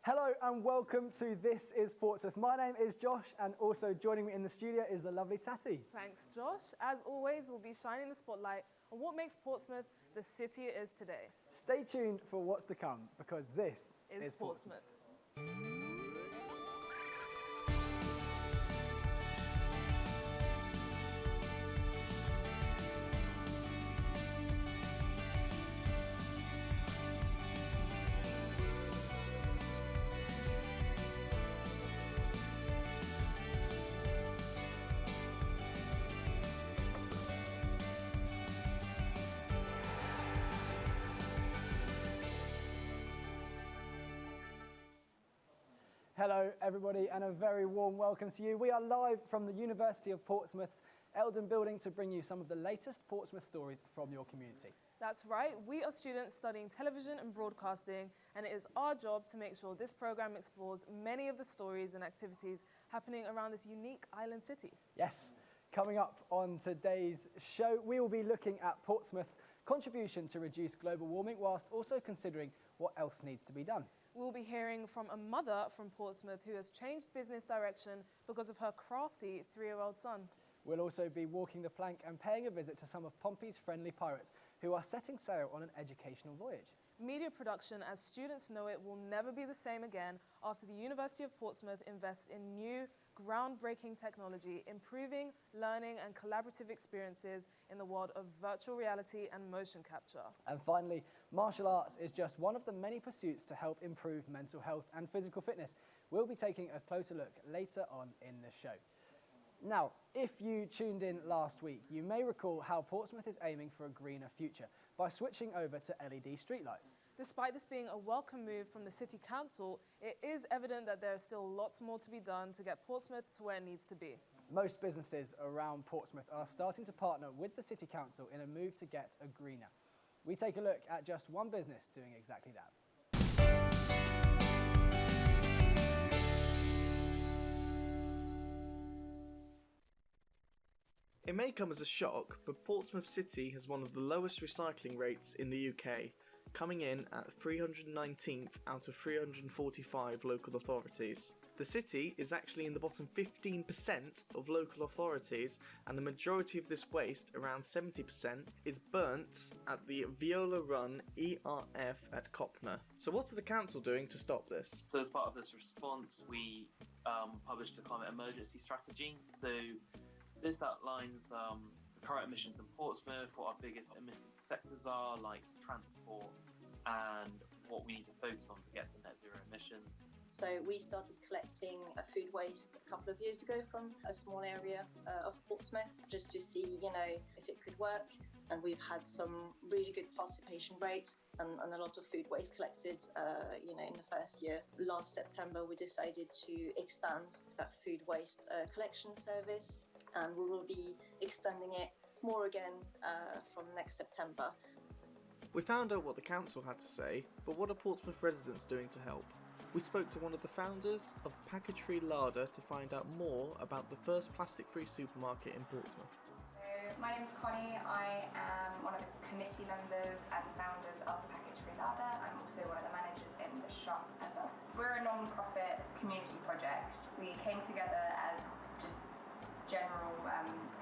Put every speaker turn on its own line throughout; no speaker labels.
Hello and welcome to This is Portsmouth. My name is Josh and also joining me in the studio is the lovely Tatty.
Thanks, Josh. As always, we'll be shining the spotlight on what makes Portsmouth the city it is today.
Stay tuned for what's to come because this is
Portsmouth.
Hello everybody and a very warm welcome to you. We are live from the University of Portsmouth's Eldon building to bring you some of the latest Portsmouth stories from your community.
That's right, we are students studying television and broadcasting, and it is our job to make sure this programme explores many of the stories and activities happening around this unique island city.
Yes, coming up on today's show, we will be looking at Portsmouth's contribution to reduce global warming whilst also considering what else needs to be done.
We'll be hearing from a mother from Portsmouth who has changed business direction because of her crafty 3-year-old son.
We'll also be walking the plank and paying a visit to some of Pompey's friendly pirates who are setting sail on an educational voyage.
Media production, as students know it, will never be the same again after the University of Portsmouth invests in new, groundbreaking technology, improving learning and collaborative experiences in the world of virtual reality and motion capture.
And finally, martial arts is just one of the many pursuits to help improve mental health and physical fitness. We'll be taking a closer look later on in the show. Now, if you tuned in last week, you may recall how Portsmouth is aiming for a greener future by switching over to LED streetlights.
Despite this being a welcome move from the City Council, it is evident that there is still lots more to be done to get Portsmouth to where it needs to be.
Most businesses around Portsmouth are starting to partner with the City Council in a move to get a greener. We take a look at just one business doing exactly that.
It may come as a shock, but Portsmouth City has one of the lowest recycling rates in the UK, coming in at 319th out of 345 local authorities. The city is actually in the bottom 15% of local authorities, and the majority of this waste, around 70%, is burnt at the Viola Run ERF at Copner. So what are the council doing to stop this?
So as part of this response, we published a climate emergency strategy. So this outlines the current emissions in Portsmouth, what our biggest emitting sectors are, like transport, and what we need to focus on to get to net zero emissions.
So we started collecting food waste a couple of years ago from a small area of Portsmouth, just to see, if it could work. And we've had some really good participation rates and a lot of food waste collected, in the first year. Last September, we decided to extend that food waste collection service, and we will be extending it more again from next September.
We found out what the council had to say, but what are Portsmouth residents doing to help? We spoke to one of the founders of the package-free Larder to find out more about the first plastic-free supermarket in Portsmouth.
So my name is Connie. I am one of the committee members and founders of the package-free Larder. I'm also one of the managers in the shop as well. We're a non-profit community project. We came together as just general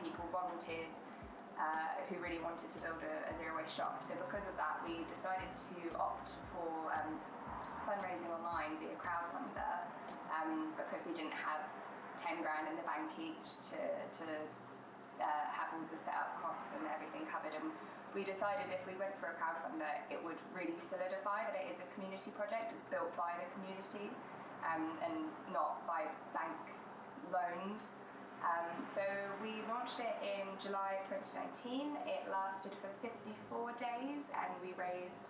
people, volunteers, who really wanted to build a zero-waste shop. So because of that, we decided to opt for fundraising online via crowdfunder, because we didn't have 10 grand in the bank each to have all the setup costs and everything covered. And we decided if we went for a crowdfunder, it would really solidify that it is a community project. It's built by the community and not by bank loans. So we launched it in July 2019. It lasted for 54 days and we raised,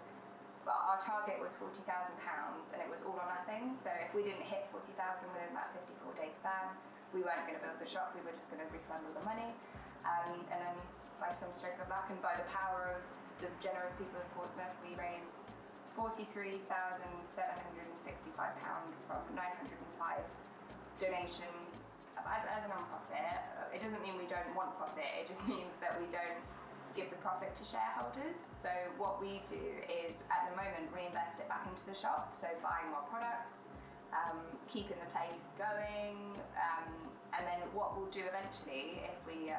our target was £40,000 and it was all or nothing. So if we didn't hit 40,000 within that 54-day span, we weren't going to build the shop, we were just going to refund all the money. And then by some stroke of luck and by the power of the generous people of Portsmouth, we raised £43,765 from 905 donations. As a non-profit, it doesn't mean we don't want profit, it just means that we don't give the profit to shareholders. So what we do is, at the moment, reinvest it back into the shop, so buying more products, keeping the place going, and then what we'll do eventually, if we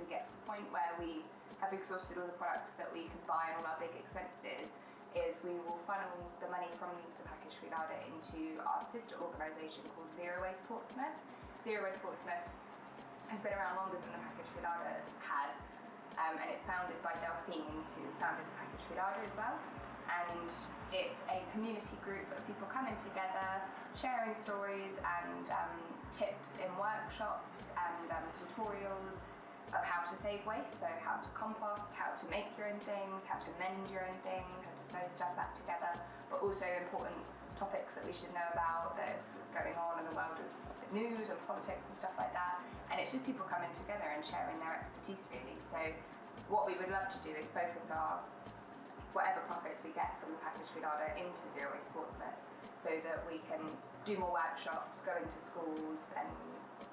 get to the point where we have exhausted all the products that we can buy and all our big expenses, is we will funnel the money from the package food Larder into our sister organisation called Zero Waste Portsmouth. Zero Waste Portsmouth has been around longer than the package food Larder has, and it's founded by Delphine, who founded the package food Larder as well. And it's a community group of people coming together, sharing stories and tips in workshops and tutorials of how to save waste, so how to compost, how to make your own things, how to mend your own things, how to sew stuff back together, but also important topics that we should know about that are going on in the world of news and politics and stuff like that. And it's just people coming together and sharing their expertise, really. So what we would love to do is focus our whatever profits we get from the package food Larder into Zero Waste Portsmouth, so that we can do more workshops, go into schools and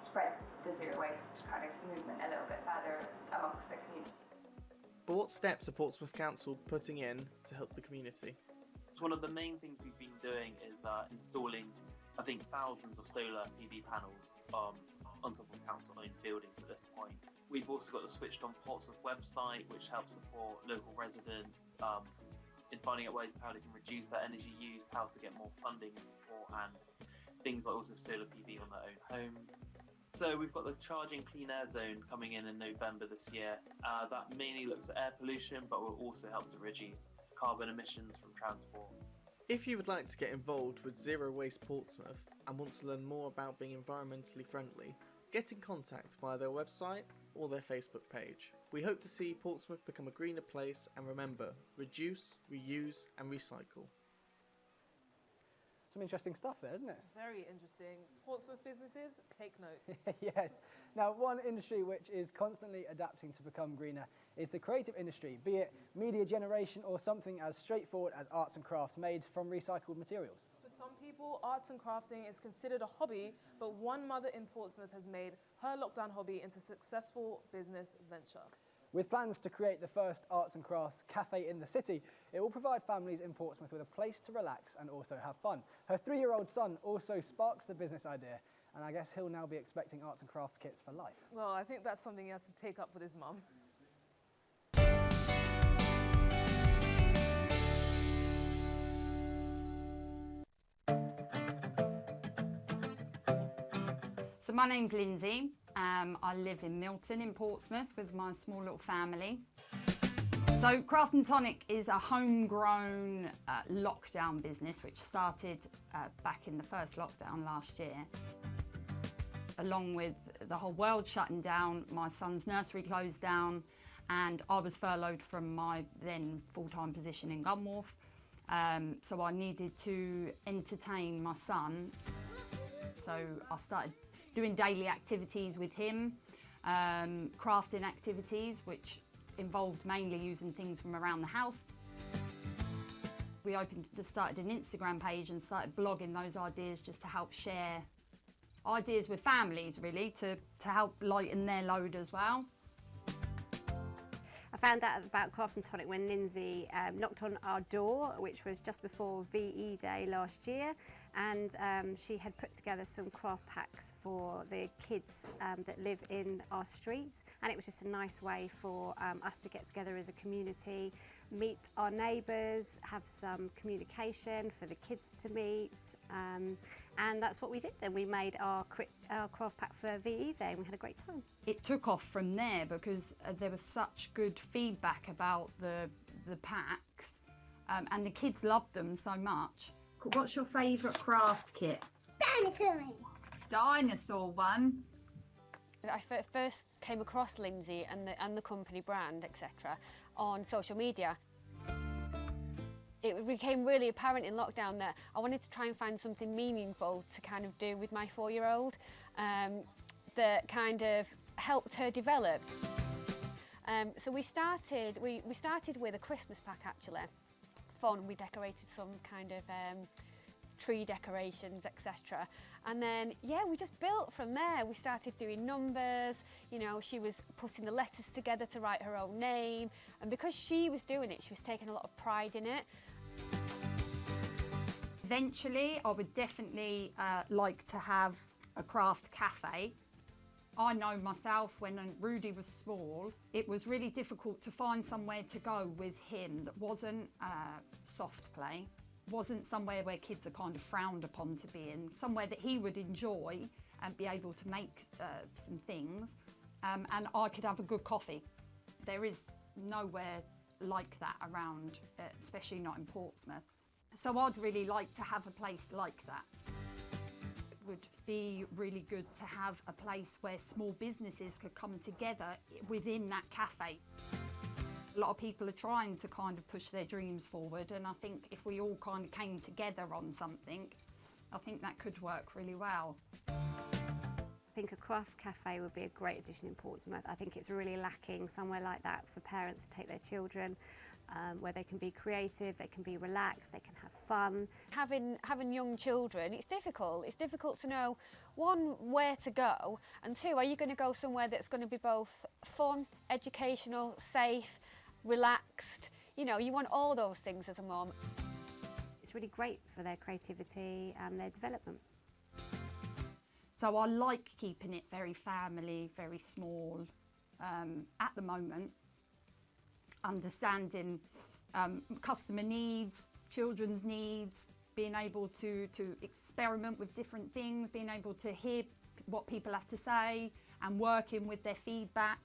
spread the zero waste kind of movement a little bit further amongst the community.
But what steps are Portsmouth Council putting in to help the community?
One of the main things we've been doing is installing, I think, thousands of solar PV panels on top of council-owned buildings at this point. We've also got the Switched On Portsmouth website, which helps support local residents in finding out ways how they can reduce their energy use, how to get more funding support, and things like also solar PV on their own homes. So we've got the Charging Clean Air Zone coming in November this year. That mainly looks at air pollution, but will also help to reduce carbon emissions from transport.
If you would like to get involved with Zero Waste Portsmouth and want to learn more about being environmentally friendly, get in contact via their website or their Facebook page. We hope to see Portsmouth become a greener place, and remember, reduce, reuse and recycle.
Some interesting stuff there, isn't it?
Very interesting. Portsmouth businesses, take note.
Yes. Now, one industry which is constantly adapting to become greener is the creative industry, be it media generation or something as straightforward as arts and crafts made from recycled materials.
For some people, arts and crafting is considered a hobby, but one mother in Portsmouth has made her lockdown hobby into a successful business venture.
With plans to create the first arts and crafts cafe in the city, it will provide families in Portsmouth with a place to relax and also have fun. Her 3-year-old son also sparked the business idea, and I guess he'll now be expecting arts and crafts kits for life.
Well, I think that's something he has to take up with his mum.
So my name's Lindsay. I live in Milton in Portsmouth with my small little family. So Craft and Tonic is a homegrown lockdown business which started back in the first lockdown last year. Along with the whole world shutting down, my son's nursery closed down and I was furloughed from my then full-time position in Gunwharf. So I needed to entertain my son. So I started doing daily activities with him, crafting activities which involved mainly using things from around the house. We started an Instagram page and started blogging those ideas just to help share ideas with families, really, to help lighten their load as well.
I found out about Craft and Tonic when Lindsay knocked on our door, which was just before VE Day last year, and she had put together some craft packs for the kids that live in our street, and it was just a nice way for us to get together as a community, meet our neighbours, have some communication for the kids to meet, and that's what we did. And we made our craft pack for VE Day and we had a great time.
It took off from there because there was such good feedback about the packs, and the kids loved them so much. What's your favourite craft kit?
Dinosaur.
Dinosaur one.
I first came across Lindsay and the company brand, etc., on social media. It became really apparent in lockdown that I wanted to try and find something meaningful to kind of do with my 4-year-old that kind of helped her develop. So we started with a Christmas pack, actually. Fun. We decorated some kind of tree decorations, etc. And then, yeah, we just built from there. We started doing numbers, you know, she was putting the letters together to write her own name. And because she was doing it, she was taking a lot of pride in it.
Eventually, I would definitely like to have a craft cafe. I know myself, when Rudy was small, it was really difficult to find somewhere to go with him that wasn't soft play, wasn't somewhere where kids are kind of frowned upon to be in, somewhere that he would enjoy and be able to make some things, and I could have a good coffee. There is nowhere like that around, especially not in Portsmouth. So I'd really like to have a place like that. Would be really good to have a place where small businesses could come together within that cafe. A lot of people are trying to kind of push their dreams forward, and I think if we all kind of came together on something, I think that could work really well.
I think a craft cafe would be a great addition in Portsmouth. I think it's really lacking somewhere like that for parents to take their children, where they can be creative, they can be relaxed, they can have fun.
Having young children, it's difficult. It's difficult to know, one, where to go, and two, are you going to go somewhere that's going to be both fun, educational, safe, relaxed? You know, you want all those things as a mum.
It's really great for their creativity and their development.
So I like keeping it very family, very small at the moment. Understanding customer needs, children's needs, being able to experiment with different things, being able to hear what people have to say and working with their feedback.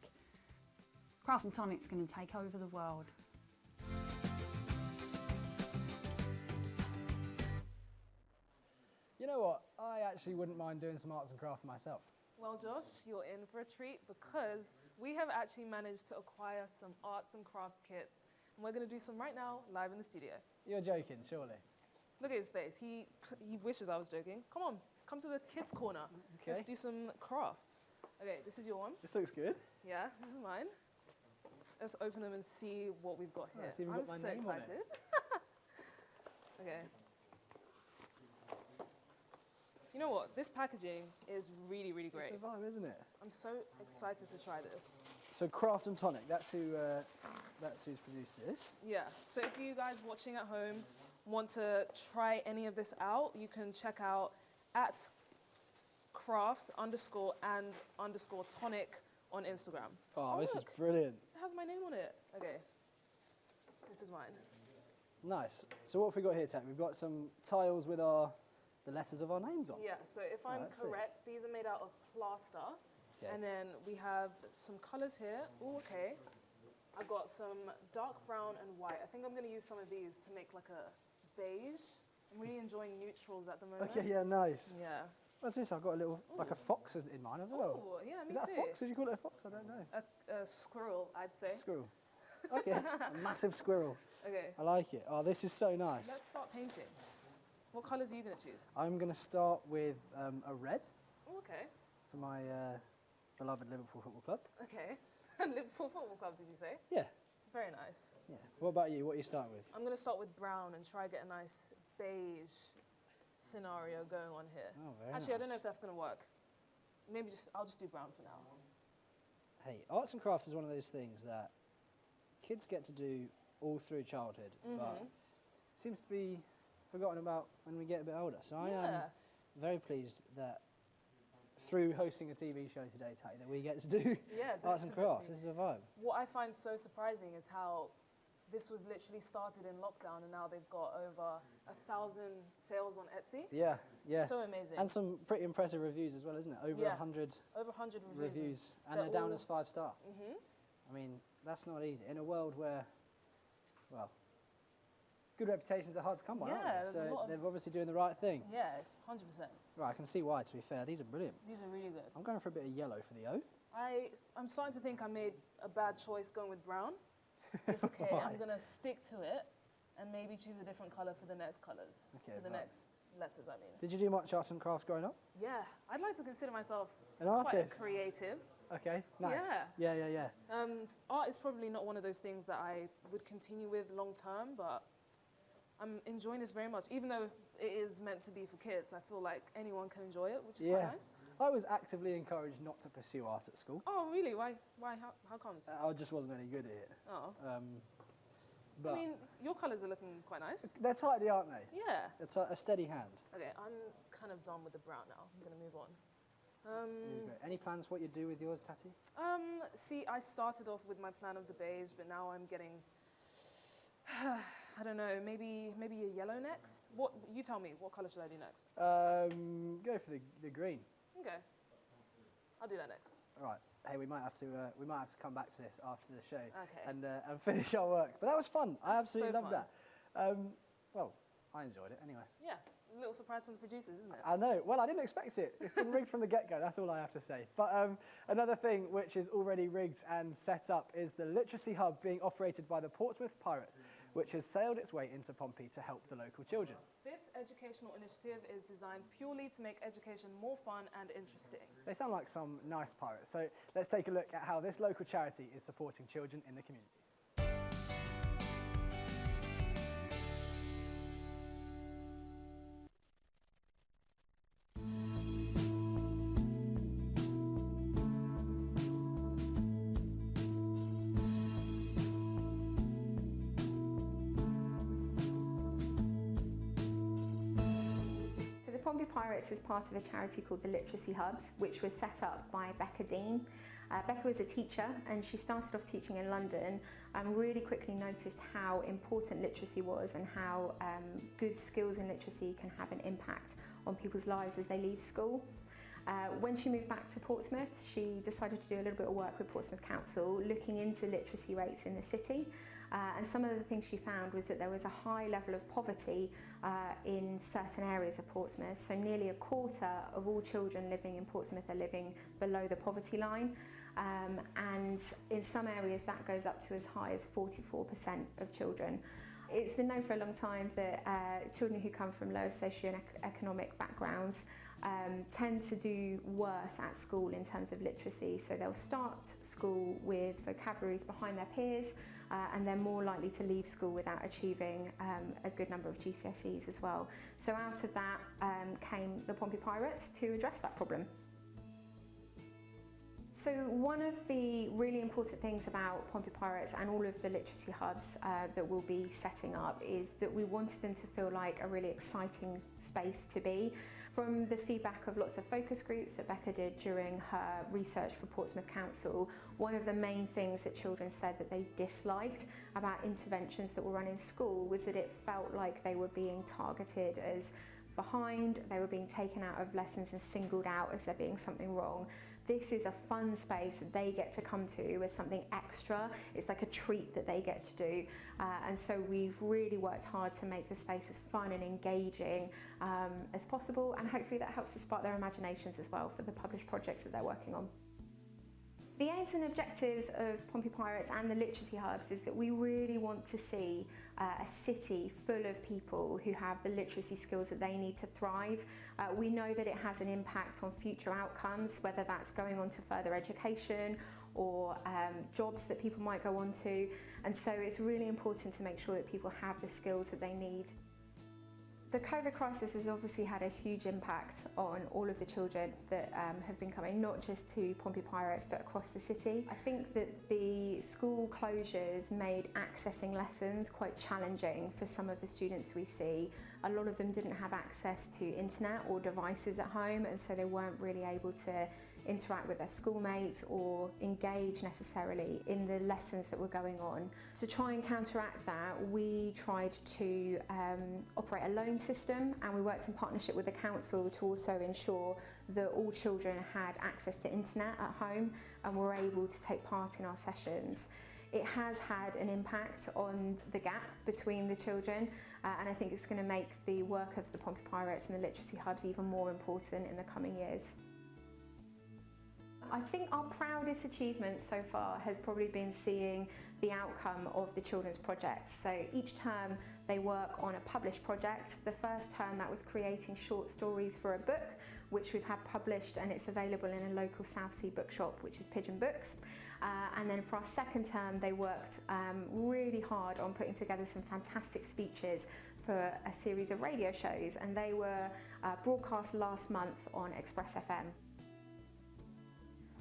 Craft and Tonic's going to take over the world.
You know what? I actually wouldn't mind doing some arts and craft myself.
Well, Josh, you're in for a treat because we have actually managed to acquire some arts and crafts kits, and we're going to do some right now, live in the studio.
You're joking, surely.
Look at his face. He wishes I was joking. Come on, come to the kids' corner.
Okay.
Let's do some crafts. Okay, this is your one.
This looks good.
Yeah, this is mine. Let's open them and see what we've got here.
It's even got my
so
name on it.
excited. Okay. You know what? This packaging is really, really great.
It's a vibe, isn't it?
I'm so excited to try this.
So Craft and Tonic, that's who's produced this.
Yeah, so if you guys watching at home want to try any of this out, you can check out at craft_and_tonic on Instagram.
Oh, this is
look,
brilliant.
it has my name on it. Okay, this is mine.
Nice. So what have we got here, Tat? We've got some tiles with the letters of our names on.
Yeah, so if I'm
that's sick.
correct, these are made out of plaster.
Okay.
And then we have some colours here. Oh, okay. I've got some dark brown and white. I think I'm going to use some of these to make like a beige. I'm really enjoying neutrals at the moment.
Okay, yeah, nice.
Yeah.
What's this? I've got a little, like a fox in mine as well.
Oh, yeah, me
Is that
too.
a fox? Would you call it a fox? I don't know.
A squirrel, I'd say.
Squirrel. Okay, a massive squirrel.
Okay.
I like it. Oh, this is so nice.
Let's start painting. What colours are you going to choose?
I'm going to start with a red
Oh, okay.
for my beloved Liverpool Football Club.
Okay. Liverpool Football Club, did you say?
Yeah.
Very nice.
Yeah. What about you? What are you starting with?
I'm going to start with brown and try to get a nice beige scenario going on here.
Oh, very
Actually, I don't know
nice.
if that's going to work. Maybe I'll just do brown for now.
Hey, arts and crafts is one of those things that kids get to do all through childhood, but seems to be forgotten about when we get a bit older. So I am very pleased that through hosting a TV show today, Tatty, that we get to do arts and crafts. This is a vibe.
What I find so surprising is how this was literally started in lockdown and now they've got over 1,000 sales on Etsy.
Yeah, yeah.
So amazing.
And some pretty impressive reviews as well, isn't it? Over 100
over 100
reviews. And they're down as 5-star. I mean, that's not easy. In a world where, well, good reputations are hard to come by, aren't they? So they're obviously doing the right thing.
Yeah, 100%.
Right, I can see why, to be fair. These are brilliant.
These are really good.
I'm going for a bit of yellow for the O.
I'm starting to think I made a bad choice going with brown. It's okay.
Why?
I'm going to stick to it and maybe choose a different colour for the next colours.
Okay,
for the
right.
next letters, I mean.
Did you do much arts and crafts growing up?
Yeah, I'd like to consider myself
An
quite
artist?
a creative.
Okay, nice.
Yeah.
Yeah.
Art is probably not one of those things that I would continue with long term, but I'm enjoying this very much. Even though it is meant to be for kids, I feel like anyone can enjoy it, which is quite nice.
I was actively encouraged not to pursue art at school.
Oh, really? Why? How comes?
I just wasn't any good at it.
Oh.
But
I mean, your colours are looking quite nice.
they're tidy, aren't they?
Yeah.
It's a steady hand.
Okay, I'm kind of done with the brown now. I'm going to move on.
This is great. Any plans for what you do with yours, Tatty?
See, I started off with my plan of the beige, but now I'm getting, I don't know, maybe a yellow next? What, you tell me, what colour should I do next?
Go for the green.
Okay, I'll do that next.
All right. Hey, we might have to come back to this after the show
Okay.
and finish our work. But that was fun. I absolutely
So
loved
fun.
that. Well, I enjoyed it anyway.
Yeah, a little surprise from the producers, isn't it?
I know. Well, I didn't expect it. It's been rigged from the get-go. That's all I have to say. But another thing which is already rigged and set up is the literacy hub being operated by the Portsmouth Pirates, which has sailed its way into Pompey to help the local children.
This educational initiative is designed purely to make education more fun and interesting.
They sound like some nice pirates. So let's take a look at how this local charity is supporting children in the community.
Pompey Pirates is part of a charity called the Literacy Hubs, which was set up by Becca Dean. Becca was a teacher and she started off teaching in London and really quickly noticed how important literacy was and how good skills in literacy can have an impact on people's lives as they leave school. When she moved back to Portsmouth, she decided to do a little bit of work with Portsmouth Council, looking into literacy rates in the city. And some of the things she found was that there was a high level of poverty in certain areas of Portsmouth. So nearly a quarter of all children living in Portsmouth are living below the poverty line. And in some areas that goes up to as high as 44% of children. It's been known for a long time that children who come from lower socioeconomic backgrounds tend to do worse at school in terms of literacy. So they'll start school with vocabularies behind their peers, and they're more likely to leave school without achieving a good number of GCSEs as well. So out of that came the Pompey Pirates to address that problem. So one of the really important things about Pompey Pirates and all of the literacy hubs that we'll be setting up is that we wanted them to feel like a really exciting space to be. From the feedback of lots of focus groups that Becca did during her research for Portsmouth Council, one of the main things that children said that they disliked about interventions that were run in school was that it felt like they were being targeted as behind, they were being taken out of lessons and singled out as there being something wrong. This is a fun space that they get to come to as something extra. It's like a treat that they get to do. And so we've really worked hard to make the space as fun and engaging as possible. And hopefully that helps to spark their imaginations as well for the published projects that they're working on. The aims and objectives of Pompey Pirates and the literacy hubs is that we really want to see a city full of people who have the literacy skills that they need to thrive. We know that it has an impact on future outcomes, whether that's going on to further education or jobs that people might go on to. And so it's really important to make sure that people have the skills that they need. The COVID crisis has obviously had a huge impact on all of the children that have been coming, not just to Pompey Pirates, but across the city. I think that the school closures made accessing lessons quite challenging for some of the students we see. A lot of them didn't have access to internet or devices at home, and so they weren't really able to interact with their schoolmates or engage necessarily in the lessons that were going on. To try and counteract that, we tried to operate a loan system, and we worked in partnership with the council to also ensure that all children had access to internet at home and were able to take part in our sessions. It has had an impact on the gap between the children, and I think it's going to make the work of the Pompey Pirates and the literacy hubs even more important in the coming years. I think our proudest achievement so far has probably been seeing the outcome of the children's projects. So each term they work on a published project. The first term that was creating short stories for a book, which we've had published, and it's available in a local South Sea bookshop, which is Pigeon Books. And then for our second term, they worked really hard on putting together some fantastic speeches for a series of radio shows, and they were broadcast last month on Express FM.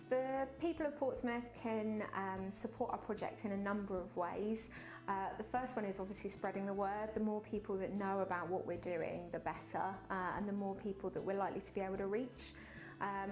The people of Portsmouth can support our project in a number of ways. The first one is obviously spreading the word. The more people that know about what we're doing, the better, and the more people that we're likely to be able to reach.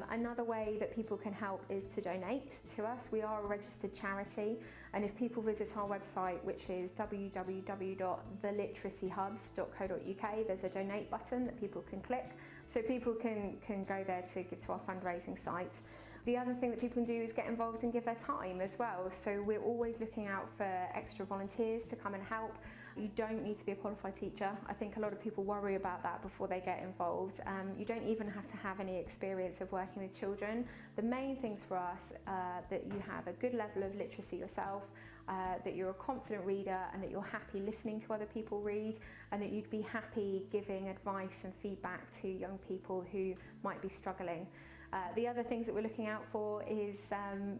Another way that people can help is to donate to us. We are a registered charity, and if people visit our website, which is www.theliteracyhubs.co.uk, there's a donate button that people can click, so people can go there to give to our fundraising site. The other thing that people can do is get involved and give their time as well. So we're always looking out for extra volunteers to come and help. You don't need to be a qualified teacher. I think a lot of people worry about that before they get involved. You don't even have to have any experience of working with children. The main things for us are that you have a good level of literacy yourself, that you're a confident reader and that you're happy listening to other people read, and that you'd be happy giving advice and feedback to young people who might be struggling. The other things that we're looking out for is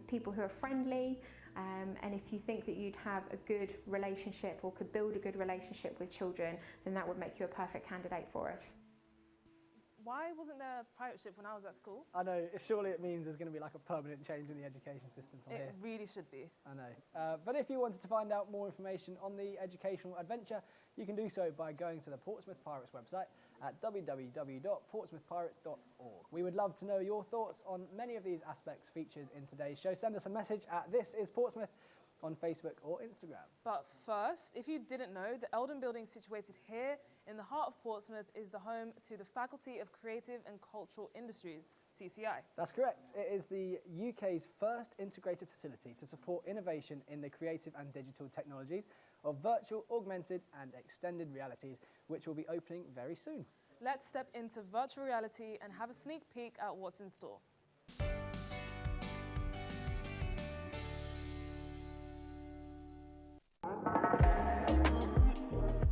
people who are friendly, and if you think that you'd have a good relationship or could build a good relationship with children, then that would make you a perfect candidate for us.
Why wasn't there a pirate ship when I was at school?
I know, surely it means there's going to be like a permanent change in the education system from here.
It really should be.
I know. But if you wanted to find out more information on the educational adventure, you can do so by going to the Portsmouth Pirates website at www.portsmouthpirates.org. We would love to know your thoughts on many of these aspects featured in today's show. Send us a message at This Is Portsmouth on Facebook or Instagram.
But first, if you didn't know, the Eldon building situated here in the heart of Portsmouth is the home to the Faculty of Creative and Cultural Industries, CCI.
That's correct. It is the UK's first integrated facility to support innovation in the creative and digital technologies of virtual, augmented and extended realities, which will be opening very soon.
Let's step into virtual reality and have a sneak peek at what's in store.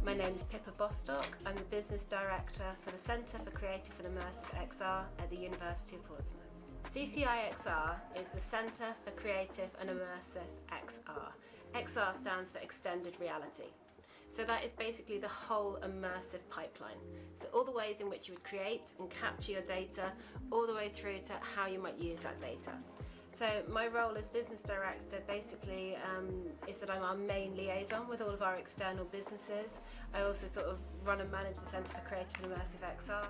My name is Pippa Bostock. I'm the Business Director for the Centre for Creative and Immersive XR at the University of Portsmouth. CCIXR is the Centre for Creative and Immersive XR. XR stands for Extended Reality. So that is basically the whole immersive pipeline. So all the ways in which you would create and capture your data, all the way through to how you might use that data. So my role as business director basically is that I'm our main liaison with all of our external businesses. I also sort of run and manage the Centre for Creative and Immersive XR.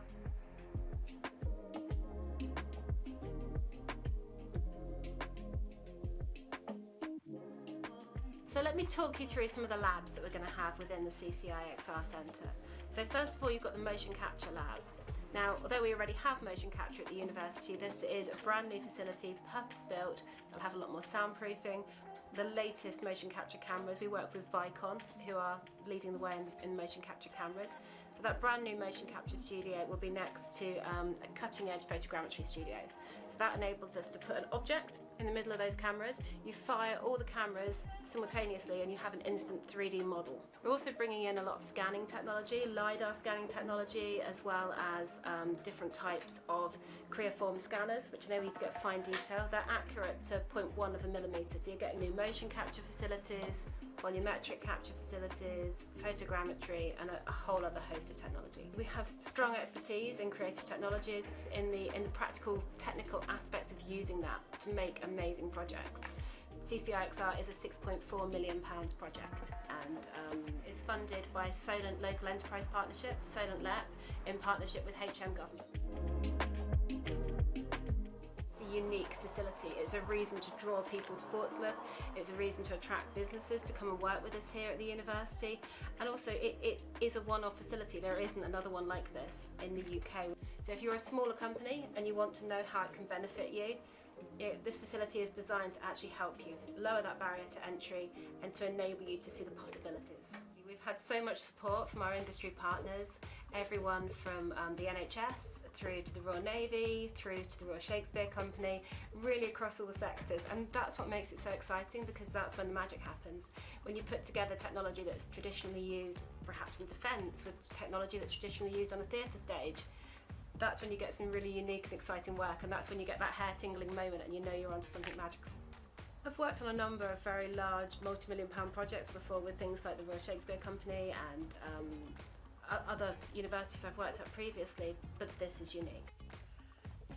So let me talk you through some of the labs that we're going to have within the CCIXR Centre. So first of all, you've got the Motion Capture Lab. Now, although we already have motion capture at the university, this is a brand new facility, purpose-built. It'll have a lot more soundproofing, the latest motion capture cameras. We work with Vicon, who are leading the way in motion capture cameras. So that brand new motion capture studio will be next to a cutting-edge photogrammetry studio. So that enables us to put an object in the middle of those cameras. You fire all the cameras simultaneously and you have an instant 3D model. We're also bringing in a lot of scanning technology, Larder scanning technology, as well as different types of creaform scanners, which enable you to get fine detail. They're accurate to 0.1 of a millimetre, so you're getting new motion capture facilities, volumetric capture facilities, photogrammetry, and a whole other host of technology. We have strong expertise in creative technologies, in the practical technical aspects of using that to make amazing projects. CCIXR is a £6.4 million project, and is funded by Solent Local Enterprise Partnership, Solent LEP, in partnership with HM Government. Unique facility. It's a reason to draw people to Portsmouth. It's a reason to attract businesses to come and work with us here at the university, and also it is a one-off facility. There isn't another one like this in the UK. So if you're a smaller company and you want to know how it can benefit you, this facility is designed to actually help you lower that barrier to entry and to enable you to see the possibilities. We've had so much support from our industry partners, everyone from the NHS through to the Royal Navy, through to the Royal Shakespeare Company, really across all sectors, and that's what makes it so exciting, because that's when the magic happens. When you put together technology that's traditionally used perhaps in defence with technology that's traditionally used on a theatre stage, that's when you get some really unique and exciting work, and that's when you get that hair-tingling moment and you know you're onto something magical. I've worked on a number of very large multi-million-pound projects before with things like the Royal Shakespeare Company and other universities I've worked at previously, but this is unique.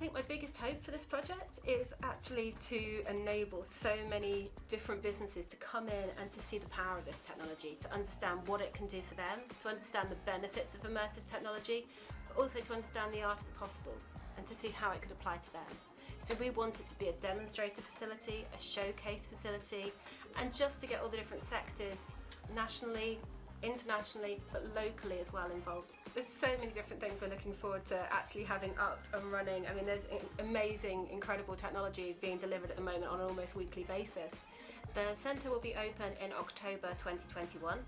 think my biggest hope for this project is actually to enable so many different businesses to come in and to see the power of this technology, to understand what it can do for them, to understand the benefits of immersive technology, but also to understand the art of the possible and to see how it could apply to them. So we want it to be a demonstrator facility, a showcase facility, and just to get all the different sectors nationally, internationally, but locally as well involved. There's so many different things we're looking forward to actually having up and running. I mean, there's amazing, incredible technology being delivered at the moment on an almost weekly basis. The centre will be open in October 2021.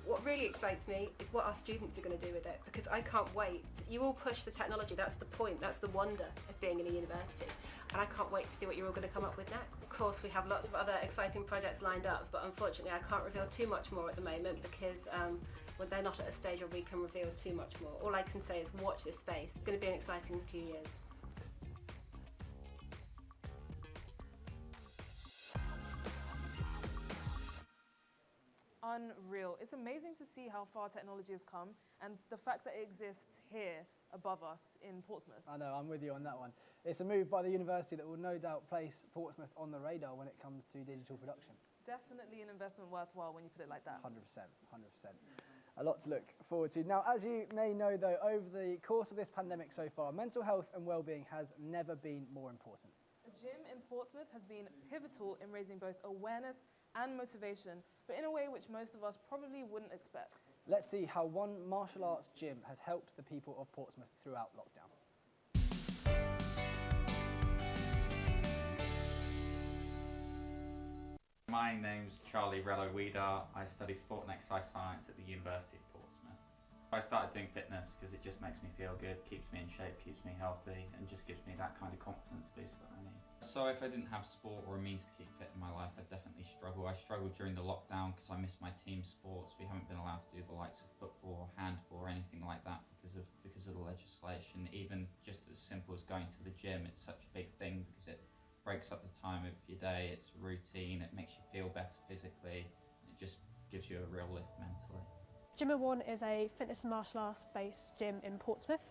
What really excites me is what our students are going to do with it, because I can't wait. You all push the technology, that's the point, that's the wonder of being in a university, and I can't wait to see what you're all going to come up with next. Of course, we have lots of other exciting projects lined up, but unfortunately I can't reveal too much more at the moment because they're not at a stage where we can reveal too much more. All I can say is watch this space. It's going to be an exciting few years.
Unreal. It's amazing to see how far technology has come and the fact that it exists here above us in Portsmouth.
I know, I'm with you on that one. It's a move by the university that will no doubt place Portsmouth on the radar when it comes to digital production.
Definitely an investment worthwhile when you put it like that.
100%, 100%. A lot to look forward to. Now, as you may know though, over the course of this pandemic so far, mental health and well-being has never been more important.
The gym in Portsmouth has been pivotal in raising both awareness and motivation, but in a way which most of us probably wouldn't expect.
Let's see how one martial arts gym has helped the people of Portsmouth throughout lockdown.
My name's Charlie Rello-Weeder. I study sport and exercise science at the University of Portsmouth. I started doing fitness because it just makes me feel good, keeps me in shape, keeps me healthy, and just gives me that kind of confidence boost that I need. So if I didn't have sport or a means to keep fit in my life, I'd definitely struggle. I struggled during the lockdown because I missed my team sports. We haven't been allowed to do the likes of football or handball or anything like that because of the legislation. Even just as simple as going to the gym, it's such a big thing because it breaks up the time of your day, it's routine, it makes you feel better physically, it just gives you a real lift mentally.
Gym One is a fitness and martial arts based gym in Portsmouth.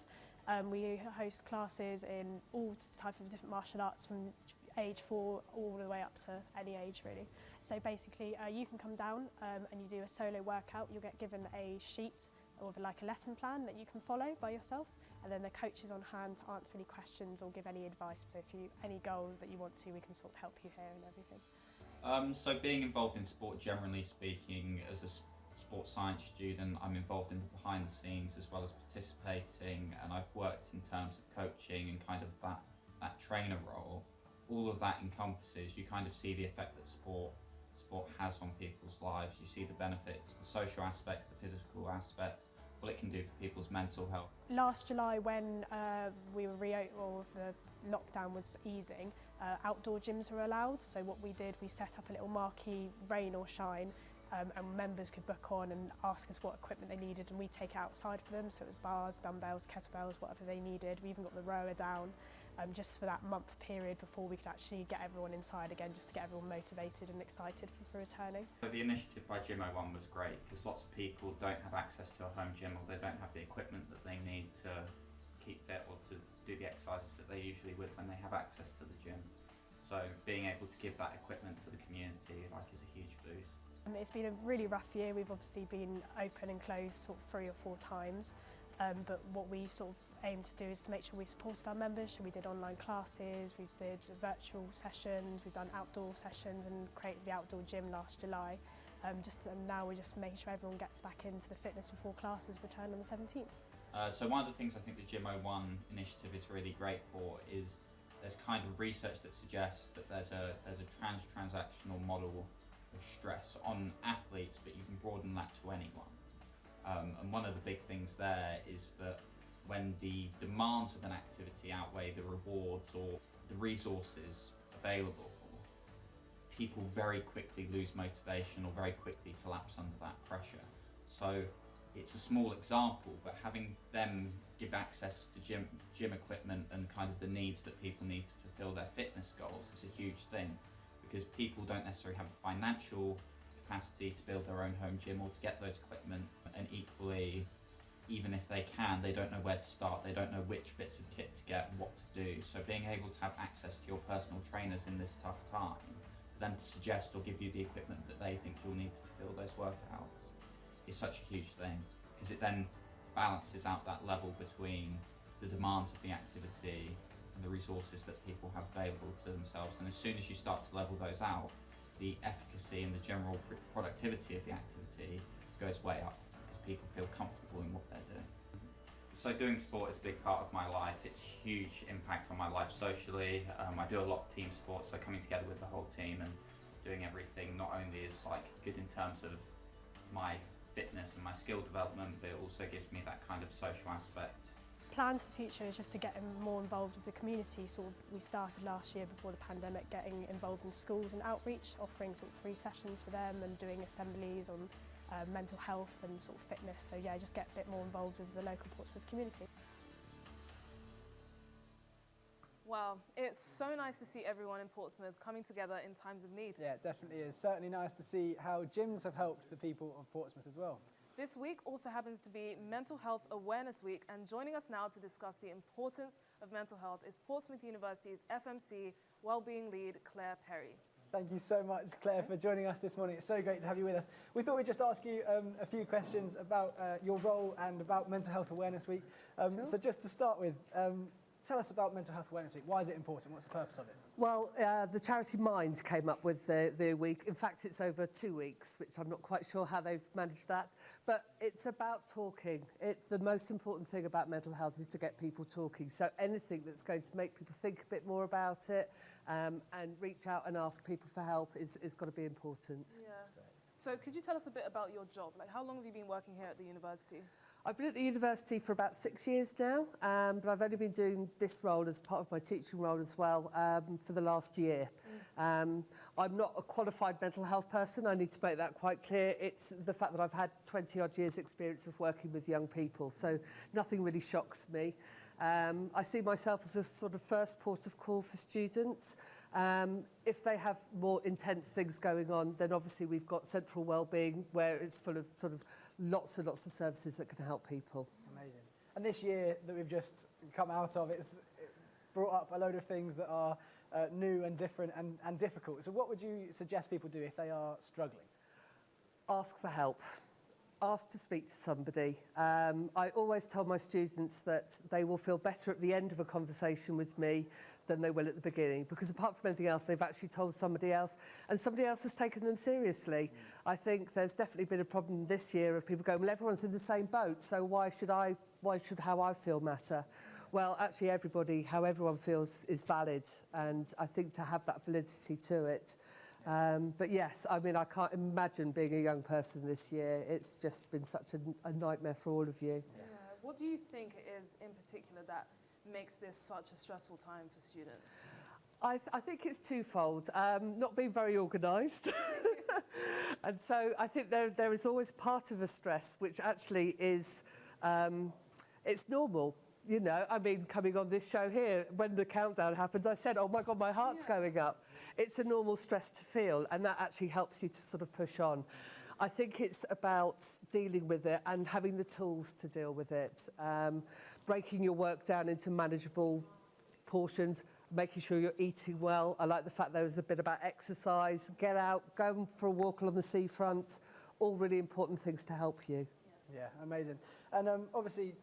We host classes in all types of different martial arts from age 4 all the way up to any age really. So basically you can come down and you do a solo workout. You'll get given a sheet or like a lesson plan that you can follow by yourself, and then the coach is on hand to answer any questions or give any advice. So if any goals that you want to, we can sort of help you here and everything.
So being involved in sport, generally speaking, as a sports science student, I'm involved in the behind the scenes as well as participating, and I've worked in terms of coaching and kind of that trainer role. All of that encompasses, you kind of see the effect that sport has on people's lives. You see the benefits, the social aspects, the physical aspects, what it can do for people's mental health.
Last July, when we were or the lockdown was easing, outdoor gyms were allowed. So what we did, we set up a little marquee, rain or shine, and members could book on and ask us what equipment they needed, and we take it outside for them. So it was bars, dumbbells, kettlebells, whatever they needed. We even got the rower down just for that month period before we could actually get everyone inside again, just to get everyone motivated and excited for returning.
So the initiative by Gym One was great because lots of people don't have access to a home gym, or they don't have the equipment that they need to keep fit or to do the exercises that they usually would when they have access to the gym. So being able to give that equipment to the community is a huge boost.
It's been a really rough year. We've obviously been open and closed sort of 3 or 4 times, but what we sort of aim to do is to make sure we supported our members. So we did online classes, we did virtual sessions, we've done outdoor sessions and created the outdoor gym last July. And now we're just making sure everyone gets back into the fitness before classes return on the 17th.
So one of the things I think the Gym One initiative is really great for is there's kind of research that suggests that there's a transactional model of stress on athletes, but you can broaden that to anyone. And one of the big things there is that when the demands of an activity outweigh the rewards or the resources available, people very quickly lose motivation or very quickly collapse under that pressure. So it's a small example, but having them give access to gym equipment and kind of the needs that people need to fulfill their fitness goals is a huge thing, because people don't necessarily have the financial capacity to build their own home gym or to get those equipment, and equally, even if they can, they don't know where to start, they don't know which bits of kit to get what to do. So being able to have access to your personal trainers in this tough time, for them to suggest or give you the equipment that they think you'll need to fulfill those workouts is such a huge thing, because it then balances out that level between the demands of the activity and the resources that people have available to themselves. And as soon as you start to level those out, the efficacy and the general productivity of the activity goes way up, because people feel comfortable in what they're doing. So doing sport is a big part of my life. It's a huge impact on my life socially. I do a lot of team sports, so coming together with the whole team and doing everything not only is like good in terms of my fitness and my skill development, but it also gives me that kind of social aspect.
Plans for the future is just to get more involved with the community. We started last year before the pandemic getting involved in schools and outreach, offering free sessions for them and doing assemblies on mental health and fitness. So yeah, just get a bit more involved with the local Portsmouth community.
Wow, it's so nice to see everyone in Portsmouth coming together in times of need.
Yeah, it definitely is. Certainly nice to see how gyms have helped the people of Portsmouth as well.
This week also happens to be Mental Health Awareness Week, and joining us now to discuss the importance of mental health is Portsmouth University's FMC Wellbeing Lead, Claire Perry.
Thank you so much, Claire, for joining us this morning. It's so great to have you with us. We thought we'd just ask you a few questions about your role and about Mental Health Awareness Week.
Sure.
So just to start with, tell us about Mental Health Awareness Week. Why is it important? What's the purpose of it?
Well, the charity Mind came up with the week. In fact, it's over 2 weeks, which I'm not quite sure how they've managed that. But it's about talking. It's the most important thing about mental health is to get people talking. So anything that's going to make people think a bit more about it and reach out and ask people for help is got to be important.
Yeah. So could you tell us a bit about your job? Like, how long have you been working here at the university?
I've been at the university for about 6 years now, but I've only been doing this role as part of my teaching role as well for the last year. I'm not a qualified mental health person, I need to make that quite clear. It's the fact that I've had 20 odd years experience of working with young people, so nothing really shocks me. I see myself as a sort of first port of call for students. If they have more intense things going on, then obviously we've got central wellbeing where it's full of lots and lots of services that can help people.
Amazing. And this year that we've just come out of, it brought up a load of things that are new and different and difficult. So what would you suggest people do if they are struggling?
Ask for help. Ask to speak to somebody. I always tell my students that they will feel better at the end of a conversation with me than they will at the beginning, because apart from anything else, they've actually told somebody else and somebody else has taken them seriously. I think there's definitely been a problem this year of people going, well, everyone's in the same boat, so why should how I feel matter? Well, actually everybody, how everyone feels is valid, and I think to have that validity to it. But yes, I mean, I can't imagine being a young person this year. It's just been such a nightmare for all of you.
Yeah. What do you think it is in particular that makes this such a stressful time for students?
I think it's twofold. Not being very organised. And so I think there is always part of a stress which actually is, it's normal. You know, I mean, coming on this show here, when the countdown happens, I said, oh my God, my heart's going up. It's a normal stress to feel, and that actually helps you to sort of push on. I think it's about dealing with it and having the tools to deal with it. Breaking your work down into manageable portions, making sure you're eating well. I like the fact there was a bit about exercise, get out, go for a walk along the seafront, all really important things to help you.
Yeah, amazing. And obviously,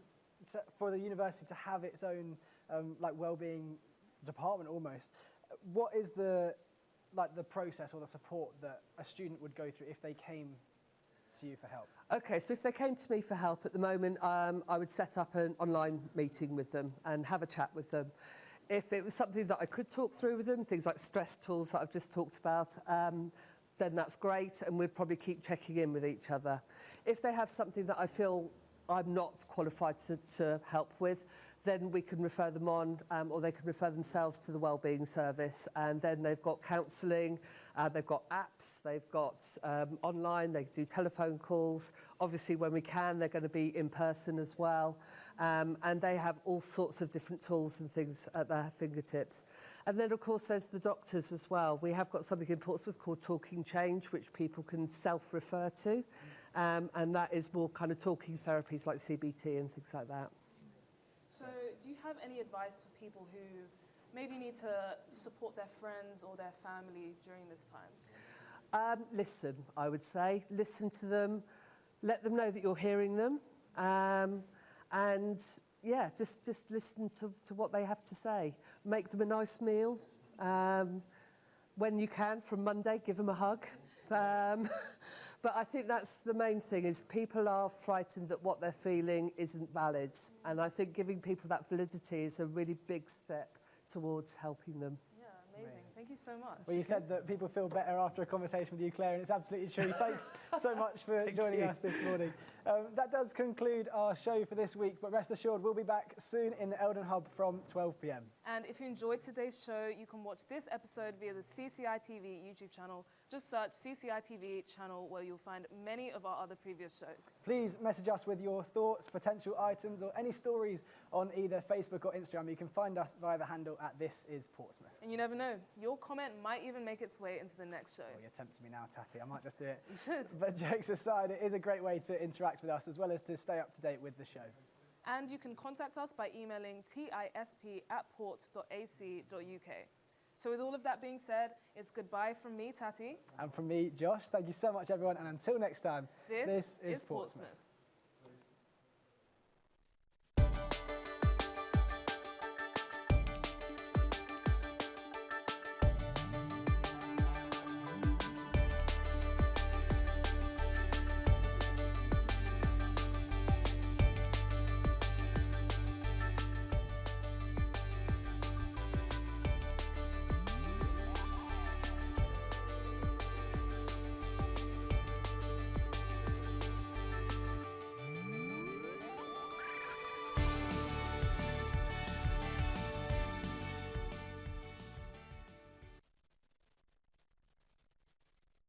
for the university to have its own wellbeing department almost, what is the process or the support that a student would go through if they came to you for help?
Okay, so if they came to me for help at the moment, I would set up an online meeting with them and have a chat with them. If it was something that I could talk through with them, things like stress tools that I've just talked about, then that's great, and we'd probably keep checking in with each other. If they have something that I feel I'm not qualified to help with, then we can refer them on, or they can refer themselves to the wellbeing service, and then they've got counselling, they've got apps, they've got online, they do telephone calls. Obviously, when we can, they're going to be in person as well, and they have all sorts of different tools and things at their fingertips. And then, of course, there's the doctors as well. We have got something in Portsmouth called Talking Change, which people can self-refer to, and that is more kind of talking therapies like CBT and things like that.
So do you have any advice for people who maybe need to support their friends or their family during this time?
Listen, I would say. Listen to them. Let them know that you're hearing them. And yeah, just listen to what they have to say. Make them a nice meal. When you can, from Monday, give them a hug. But I think that's the main thing, is people are frightened that what they're feeling isn't valid. And I think giving people that validity is a really big step towards helping them.
Yeah, amazing. Thank you so much.
Well, you said that people feel better after a conversation with you, Claire, and it's absolutely true. Thanks so much for joining us this morning. That does conclude our show for this week, but rest assured we'll be back soon in the Eldon Hub from 12 p.m.
And if you enjoyed today's show, you can watch this episode via the CCI TV YouTube channel. Just search CCI TV channel, where you'll find many of our other previous shows.
Please message us with your thoughts, potential items, or any stories on either Facebook or Instagram. You can find us via the handle at This Is Portsmouth.
And you never know, your comment might even make its way into the next show.
Oh, you're tempting me now, Tatty. I might just do it.
You should.
But jokes aside, it is a great way to interact with us, as well as to stay up to date with the show.
And you can contact us by emailing tisp@port.ac.uk. So with all of that being said, it's goodbye from me, Tati.
And from me, Josh. Thank you so much, everyone. And until next time,
this is Portsmouth.